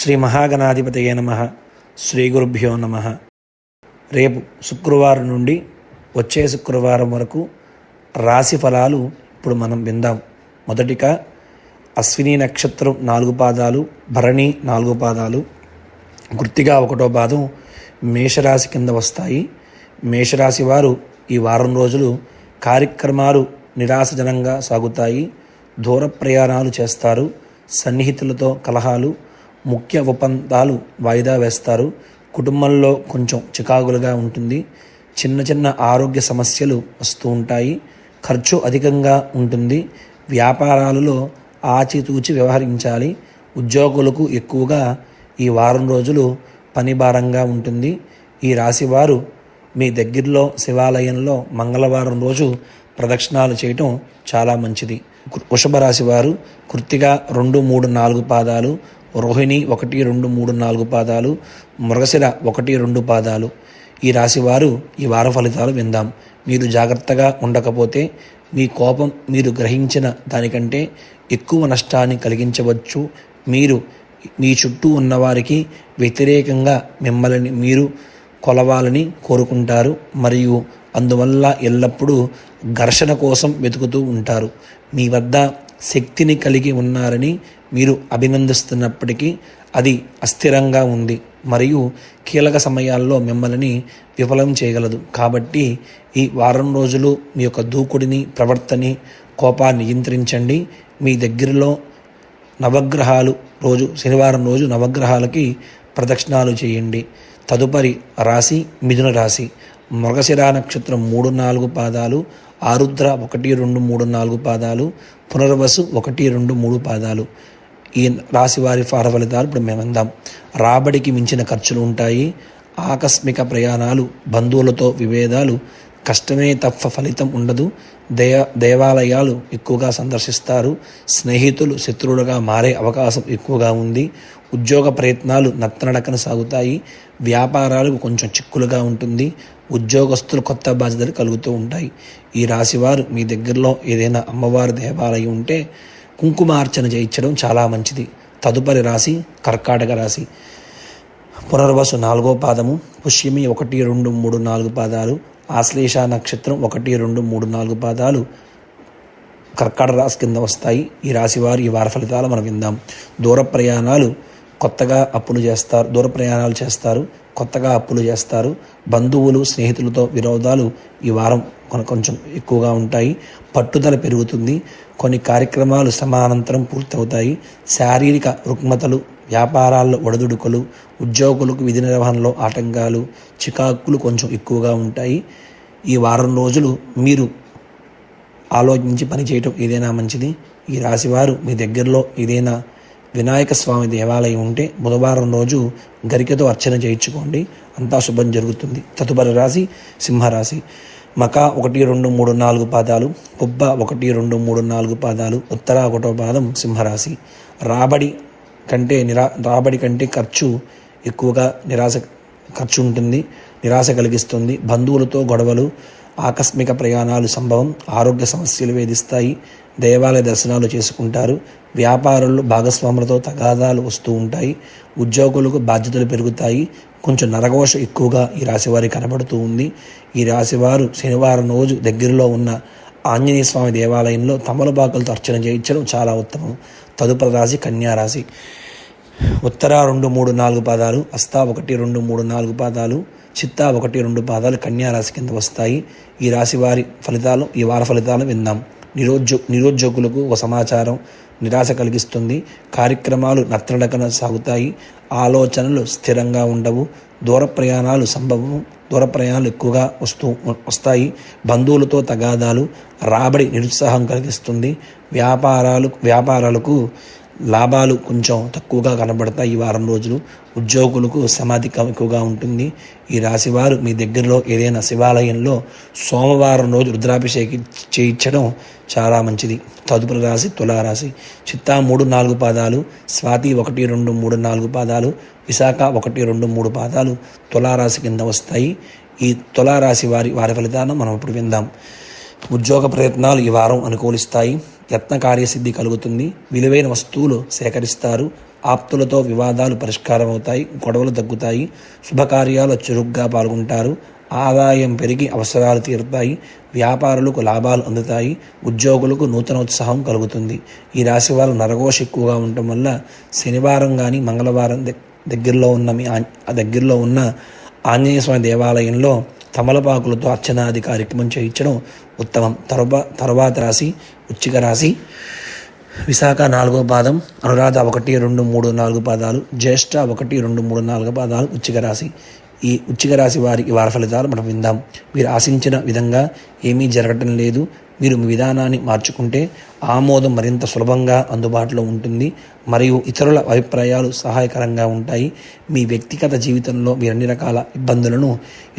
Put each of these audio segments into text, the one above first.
శ్రీ మహాగణాధిపతయే నమః. శ్రీ గురుభ్యో నమః. రేపు శుక్రవారం నుండి వచ్చే శుక్రవారం వరకు రాశి ఫలాలు ఇప్పుడు మనం విందాం. మొదటిగా అశ్విని నక్షత్రం 4 పాదాలు, భరణి 4 పాదాలు, కృత్తిక 1వ పాదం మేషరాశి కింద వస్తాయి. మేషరాశి వారు ఈ వారం రోజులు కార్యక్రమాలు నిరాశజనంగా సాగుతాయి. దూర ప్రయాణాలు చేస్తారు. సన్నిహితులతో కలహాలు, ముఖ్య ఒప్పందాలు వాయిదా వేస్తారు. కుటుంబంలో కొంచెం చికాకులుగా ఉంటుంది. చిన్న చిన్న ఆరోగ్య సమస్యలు వస్తూ ఉంటాయి. ఖర్చు అధికంగా ఉంటుంది. వ్యాపారాలలో ఆచితూచి వ్యవహరించాలి. ఉద్యోగులకు ఎక్కువగా ఈ వారం రోజులు పని భారంగా ఉంటుంది. ఈ రాశివారు మీ దగ్గరలో శివాలయంలో మంగళవారం రోజు ప్రదక్షిణాలు చేయటం చాలా మంచిది. వృషభ రాశి వారు కృత్తిక 2, 3, 4 పాదాలు, రోహిణి 1, 2, 3, 4 పాదాలు, మృగశిర 1, 2 పాదాలు. ఈ రాశివారు ఈ వార ఫలితాలు విందాం. మీరు జాగ్రత్తగా ఉండకపోతే మీ కోపం మీరు గ్రహించిన దానికంటే ఎక్కువ నష్టాన్ని కలిగించవచ్చు. మీరు మీ చుట్టూ ఉన్నవారికి వ్యతిరేకంగా మిమ్మల్ని మీరు కొలవాలని కోరుకుంటారు మరియు అందువల్ల ఎల్లప్పుడూ ఘర్షణ కోసం వెతుకుతూ ఉంటారు. మీ వద్ద శక్తిని కలిగి ఉన్నారని మీరు అభినందిస్తున్నప్పటికీ అది అస్థిరంగా ఉంది మరియు కీలక సమయాల్లో మిమ్మల్ని విఫలం చేయగలదు. కాబట్టి ఈ వారం రోజులు మీ యొక్క దూకుడిని, ప్రవర్తనని, కోపాన్ని నియంత్రించండి. మీ దగ్గరలో నవగ్రహాలు రోజు శనివారం రోజు నవగ్రహాలకి ప్రదక్షిణాలు చేయండి. తదుపరి రాశి మిథున రాశి. మృగశిర నక్షత్రం 3, 4 పాదాలు, ఆరుద్ర 1, 2, 3, 4 పాదాలు, పునర్వసు 1, 2, 3 పాదాలు. ఈ రాశి వారి ఫలితాలు ఇప్పుడు మేము అందాం. రాబడికి మించిన ఖర్చులు ఉంటాయి. ఆకస్మిక ప్రయాణాలు, బంధువులతో విభేదాలు, కష్టమే తప్ప ఫలితం ఉండదు. దేవాలయాలు ఎక్కువగా సందర్శిస్తారు. స్నేహితులు శత్రువులుగా మారే అవకాశం ఎక్కువగా ఉంది. ఉద్యోగ ప్రయత్నాలు నత్తనడకన సాగుతాయి. వ్యాపారాలకు కొంచెం చిక్కులుగా ఉంటుంది. ఉద్యోగస్తులు కొత్త బాధ్యతలు కలుగుతూ ఉంటాయి. ఈ రాశివారు మీ దగ్గరలో ఏదైనా అమ్మవారి దేవాలయం ఉంటే కుంకుమార్చన చేయించడం చాలా మంచిది. తదుపరి రాశి కర్కాటక రాశి. పునర్వసు 4వ పాదము, పుష్యమి 1, 2, 3, 4 పాదాలు, ఆశ్లేష నక్షత్రం 1, 2, 3, 4 పాదాలు కర్కాటక రాశి కింద వస్తాయి. ఈ రాశివారు ఈ వార ఫలితాలు మనం విందాం. దూర ప్రయాణాలు చేస్తారు. కొత్తగా అప్పులు చేస్తారు. బంధువులు, స్నేహితులతో విరోధాలు ఈ వారం కొంచెం ఎక్కువగా ఉంటాయి. పట్టుదల పెరుగుతుంది. కొన్ని కార్యక్రమాలు సమానంతరం పూర్తవుతాయి. శారీరక రుగ్మతలు, వ్యాపారాల్లో ఒడదుడుకులు, ఉద్యోగులకు విధి నిర్వహణలో ఆటంకాలు, చికాకులు కొంచెం ఎక్కువగా ఉంటాయి. ఈ వారం రోజులు మీరు ఆలోచించి పనిచేయటం ఏదైనా మంచిది. ఈ రాశివారు మీ దగ్గరలో ఏదైనా వినాయక స్వామి దేవాలయం ఉంటే బుధవారం రోజు గరికతో అర్చన చేయించుకోండి. అంతా శుభం జరుగుతుంది. తదుపరి రాశి సింహరాశి. మక 1, 2, 3, 4 పాదాలు, పుబ్బ 1, 2, 3, 4 పాదాలు, ఉత్తర 1వ పాదం సింహరాశి. రాబడి కంటే ఖర్చు ఎక్కువగా ఖర్చు ఉంటుంది. నిరాశ కలిగిస్తుంది. బంధువులతో గొడవలు, ఆకస్మిక ప్రయాణాలు సంభవం, ఆరోగ్య సమస్యలు వేధిస్తాయి. దేవాలయ దర్శనాలు చేసుకుంటారు. వ్యాపారులు భాగస్వాములతో తగాదాలు వస్తూ ఉంటాయి. ఉద్యోగులకు బాధ్యతలు పెరుగుతాయి. కొంచెం నరఘోష ఎక్కువగా ఈ రాశివారికి కనబడుతూ ఉంది. ఈ రాశివారు శనివారం రోజు దగ్గరలో ఉన్న ఆంజనేయ స్వామి దేవాలయంలో తమలపాకులతో అర్చన చేయించడం చాలా ఉత్తమం. తదుపరి రాశి కన్యారాశి. ఉత్తర 2, 3, 4 పాదాలు, హస్త 1, 2, 3, 4 పాదాలు, చిత్త 1, 2 పాదాలు కన్యారాశి కింద వస్తాయి. ఈ రాశి వారి ఈ వార ఫలితాలు విందాం. నిరుద్యోగులకు ఒక సమాచారం నిరాశ కలిగిస్తుంది. కార్యక్రమాలు నత్తనడకన సాగుతాయి. ఆలోచనలు స్థిరంగా ఉండవు. దూర ప్రయాణాలు ఎక్కువగా వస్తాయి. బంధువులతో తగాదాలు, రాబడి నిరుత్సాహం కలిగిస్తుంది. వ్యాపారాలకు లాభాలు కొంచెం తక్కువగా కనబడతాయి. ఈ వారం రోజులు ఉద్యోగులకు సమాధికం ఎక్కువగా ఉంటుంది. ఈ రాశివారు మీ దగ్గరలో ఏదైనా శివాలయంలో సోమవారం రోజు రుద్రాభిషేకం చేయించడం చాలా మంచిది. తదుపరి రాశి తులారాశి. చిత్తా 3, 4 పాదాలు, స్వాతి 1, 2, 3, 4 పాదాలు, విశాఖ 1, 2, 3 పాదాలు తులారాశి కింద వస్తాయి. ఈ తులారాశి వారి ఫలితాలను మనం ఇప్పుడు విందాం. ఉద్యోగ ప్రయత్నాలు ఈ వారం అనుకూలిస్తాయి. యత్న కార్యసిద్ధి కలుగుతుంది. విలువైన వస్తువులు సేకరిస్తారు. ఆప్తులతో వివాదాలు పరిష్కారం అవుతాయి, గొడవలు తగ్గుతాయి, శుభకార్యాలు చురుగ్గా పాల్గొంటారు, ఆదాయం పెరిగి అవసరాలు తీరుతాయి, వ్యాపారులకు లాభాలు అందుతాయి, ఉద్యోగులకు నూతన ఉత్సాహం కలుగుతుంది. ఈ రాశి వారు నరఘోష ఎక్కువగా ఉండటం వల్ల శనివారం కానీ మంగళవారం దగ్గరలో ఉన్న ఆంజనేయ స్వామి దేవాలయంలో తమలపాకులతో అర్చనాది కార్యక్రమం చేయించడం ఉత్తమం. తరువాత రాశి వృశ్చిక రాశి. విశాఖ 4వ పాదం, అనురాధ 1, 2, 3, 4 పాదాలు, జ్యేష్ఠ 1, 2, 3, 4 పాదాలు వృశ్చిక రాశి. ఈ వృశ్చిక రాశి వారికి వార ఫలితాలు మనం విందాం. మీరు ఆశించిన విధంగా ఏమీ జరగటం లేదు. మీరు మీ విధానాన్ని మార్చుకుంటే ఆమోదం మరింత సులభంగా అందుబాటులో ఉంటుంది మరియు ఇతరుల అభిప్రాయాలు సహాయకరంగా ఉంటాయి. మీ వ్యక్తిగత జీవితంలో మీరు అన్ని రకాల ఇబ్బందులను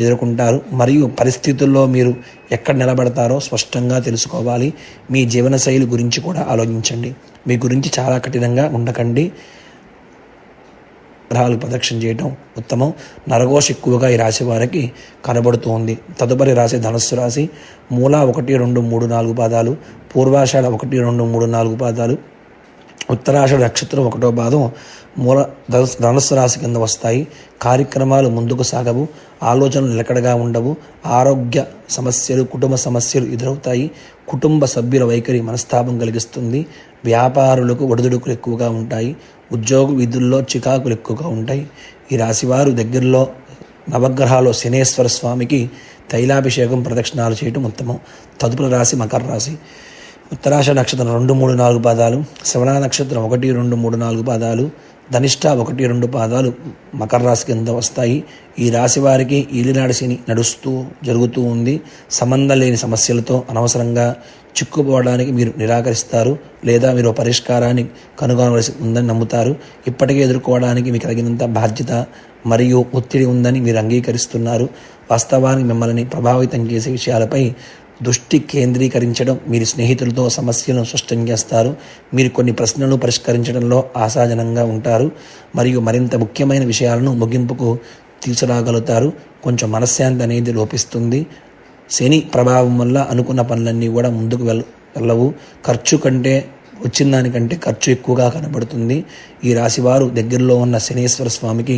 ఎదుర్కొంటారు మరియు పరిస్థితుల్లో మీరు ఎక్కడ నిలబడతారో స్పష్టంగా తెలుసుకోవాలి. మీ జీవనశైలి గురించి కూడా ఆలోచించండి. మీ గురించి చాలా కఠినంగా ఉండకండి. గ్రహాలు ప్రదక్షిణ చేయటం ఉత్తమం. నరఘోష ఎక్కువగా ఈ రాశి వారికి కనబడుతోంది. తదుపరి రాశి ధనుస్సు రాశి. మూల 1, 2, 3, 4 పాదాలు, పూర్వాషాఢ 1, 2, 3, 4 పాదాలు, ఉత్తరాషాఢ నక్షత్రం 1వ పాదం మూల ధనుస్సు రాశి కింద వస్తాయి. కార్యక్రమాలు ముందుకు సాగవు, ఆలోచనలు నిలకడగా ఉండవు, ఆరోగ్య సమస్యలు, కుటుంబ సమస్యలు ఎదురవుతాయి, కుటుంబ సభ్యుల వైఖరి మనస్తాపం కలిగిస్తుంది, వ్యాపారులకు ఒడిదుడుకులు ఎక్కువగా ఉంటాయి, ఉద్యోగ విధుల్లో చికాకులు ఎక్కువగా ఉంటాయి. ఈ రాశివారు దగ్గరలో నవగ్రహాల్లో శనేశ్వర స్వామికి తైలాభిషేకం ప్రదక్షిణాలు చేయటం ఉత్తమం. తదుపరి రాశి మకర రాశి. ఉత్తరాషాఢ నక్షత్రం 2, 3, 4 పాదాలు, శ్రవణ నక్షత్రం 1, 2, 3, 4 పాదాలు, ధనిష్ట 1, 2 పాదాలు మకర రాశి కింద వస్తాయి. ఈ రాశి వారికి ఈలినాడు శని జరుగుతూ ఉంది. సంబంధం లేని సమస్యలతో అనవసరంగా చిక్కుపోవడానికి మీరు నిరాకరిస్తారు లేదా మీరు పరిష్కారాన్ని కనుగొనవలసి ఉందని నమ్ముతారు. ఇప్పటికే ఎదుర్కోవడానికి మీకు తగినంత బాధ్యత మరియు ఒత్తిడి ఉందని మీరు అంగీకరిస్తున్నారు. వాస్తవానికి మిమ్మల్ని ప్రభావితం చేసే విషయాలపై దృష్టి కేంద్రీకరించడం, మీరు స్నేహితులతో సమస్యలను స్పష్టం చేస్తారు, మీరు కొన్ని ప్రశ్నలను పరిష్కరించడంలో ఆశాజనంగా ఉంటారు మరియు మరింత ముఖ్యమైన విషయాలను ముగింపుకు తీసుకురాగలుగుతారు. కొంచెం మనశ్శాంతి అనేది లోపిస్తుంది. శని ప్రభావం వల్ల అనుకున్న పనులన్నీ కూడా ముందుకు వెళ్ళవు. ఖర్చు కంటే వచ్చిన దానికంటే ఖర్చు ఎక్కువగా కనబడుతుంది. ఈ రాశివారు దగ్గరలో ఉన్న శనేశ్వర స్వామికి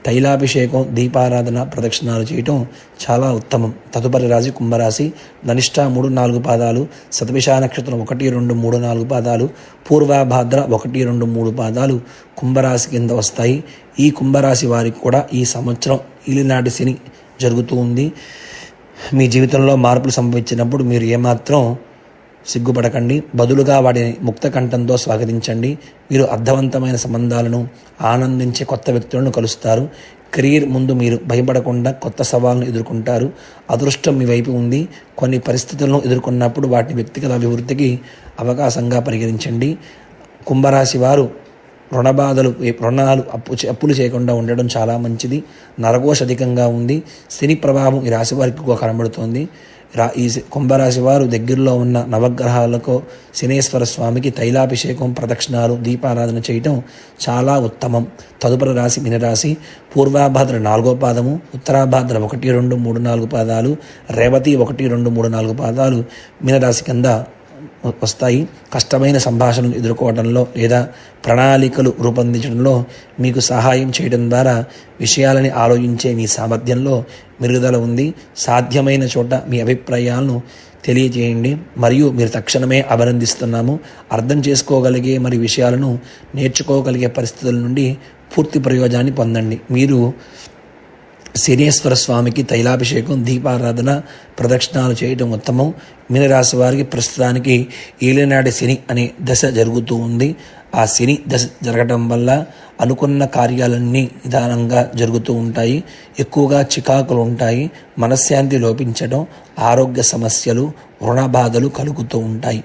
తైలాభిషేకం, దీపారాధన, ప్రదక్షిణాలు చేయటం చాలా ఉత్తమం. తదుపరి రాశి కుంభరాశి. ధనిష్ట 3, 4 పాదాలు, శతభిష నక్షత్రం 1, 2, 3, 4 పాదాలు, పూర్వభాద్ర 1, 2, 3 పాదాలు కుంభరాశి కింద వస్తాయి. ఈ కుంభరాశి వారికి కూడా ఈ సంవత్సరం ఈలినాటి శని జరుగుతూ ఉంది. మీ జీవితంలో మార్పులు సంభవించినప్పుడు మీరు ఏమాత్రం సిగ్గుపడకండి, బదులుగా వాటిని ముక్త కంఠంతో స్వాగతించండి. మీరు అర్థవంతమైన సంబంధాలను, ఆనందించే కొత్త వ్యక్తులను కలుస్తారు. కెరీర్ ముందు మీరు భయపడకుండా కొత్త సవాళ్ళను ఎదుర్కొంటారు. అదృష్టం మీ వైపు ఉంది. కొన్ని పరిస్థితులను ఎదుర్కొన్నప్పుడు వాటిని వ్యక్తిగత అభివృద్ధికి అవకాశంగా పరిగణించండి. కుంభరాశి వారు రుణాలు అప్పులు చేయకుండా ఉండడం చాలా మంచిది. నరఘోష అధికంగా ఉంది. శని ప్రభావం ఈ రాశి వారికి ఎక్కువ కనబడుతోంది. ఈ కుంభరాశి వారు దగ్గరలో ఉన్న నవగ్రహాలకు శనేశ్వర స్వామికి తైలాభిషేకం, ప్రదక్షిణాలు, దీపారాధన చేయటం చాలా ఉత్తమం. తదుపరి రాశి మీనరాశి. పూర్వభాద్ర 4వ పాదము, ఉత్తరాభాద్ర 1, 2, 3, 4 పాదాలు, రేవతి 1, 2, 3, 4 పాదాలు మీనరాశి కింద వస్తాయి. కష్టమైన సంభాషణలు ఎదుర్కోవడంలో లేదా ప్రణాళికలు రూపొందించడంలో మీకు సహాయం చేయడం ద్వారా విషయాలని ఆలోచించే మీ సామర్థ్యంలో మెరుగుదల ఉంది. సాధ్యమైన చోట మీ అభిప్రాయాలను తెలియజేయండి మరియు మీరు తక్షణమే అభినందిస్తున్నాము. అర్థం చేసుకోగలిగే మరి విషయాలను నేర్చుకోగలిగే పరిస్థితుల నుండి పూర్తి ప్రయోజనాన్ని పొందండి. మీరు శనేశ్వర స్వామికి తైలాభిషేకం, దీపారాధన, ప్రదక్షిణాలు చేయడం ఉత్తమం. మీనరాశి వారికి ప్రస్తుతానికి ఏలినాటి శని అనే దశ జరుగుతూ ఉంది. ఆ శని దశ జరగడం వల్ల అనుకున్న కార్యాలన్నీ నిదానంగా జరుగుతూ ఉంటాయి. ఎక్కువగా చికాకులు ఉంటాయి. మనశ్శాంతి లోపించడం, ఆరోగ్య సమస్యలు, రుణ బాధలు కలుగుతూ ఉంటాయి.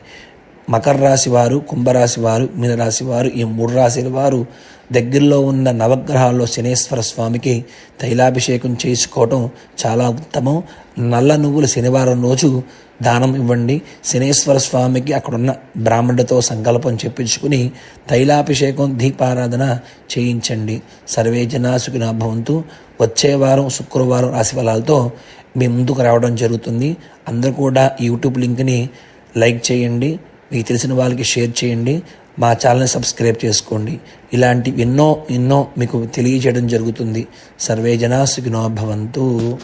మకర రాశి వారు, కుంభరాశి వారు, మీనరాశి వారు, ఈ 3 రాశుల వారు దగ్గరలో ఉన్న నవగ్రహాల్లో శనేశ్వర స్వామికి తైలాభిషేకం చేసుకోవటం చాలా ఉత్తమం. నల్ల నువ్వులు శనివారం రోజు దానం ఇవ్వండి. శనేశ్వర స్వామికి అక్కడున్న బ్రాహ్మణుడితో సంకల్పం చెప్పించుకుని తైలాభిషేకం, దీపారాధన చేయించండి. సర్వే జనా సుఖినో భవంతు. వచ్చే వారం శుక్రవారం రాశి ఫలాలతో మీ ముందుకు రావడం జరుగుతుంది. అందరూ కూడా ఈ యూట్యూబ్ లింక్ని లైక్ చేయండి, మీకు తెలిసిన వాళ్ళకి షేర్ చేయండి. మా ఛానల్ని సబ్స్క్రైబ్ చేసుకోండి. ఇలాంటి ఎన్నో మీకు తెలియజేయడం జరుగుతుంది. సర్వే జనా సుఖినో భవంతు.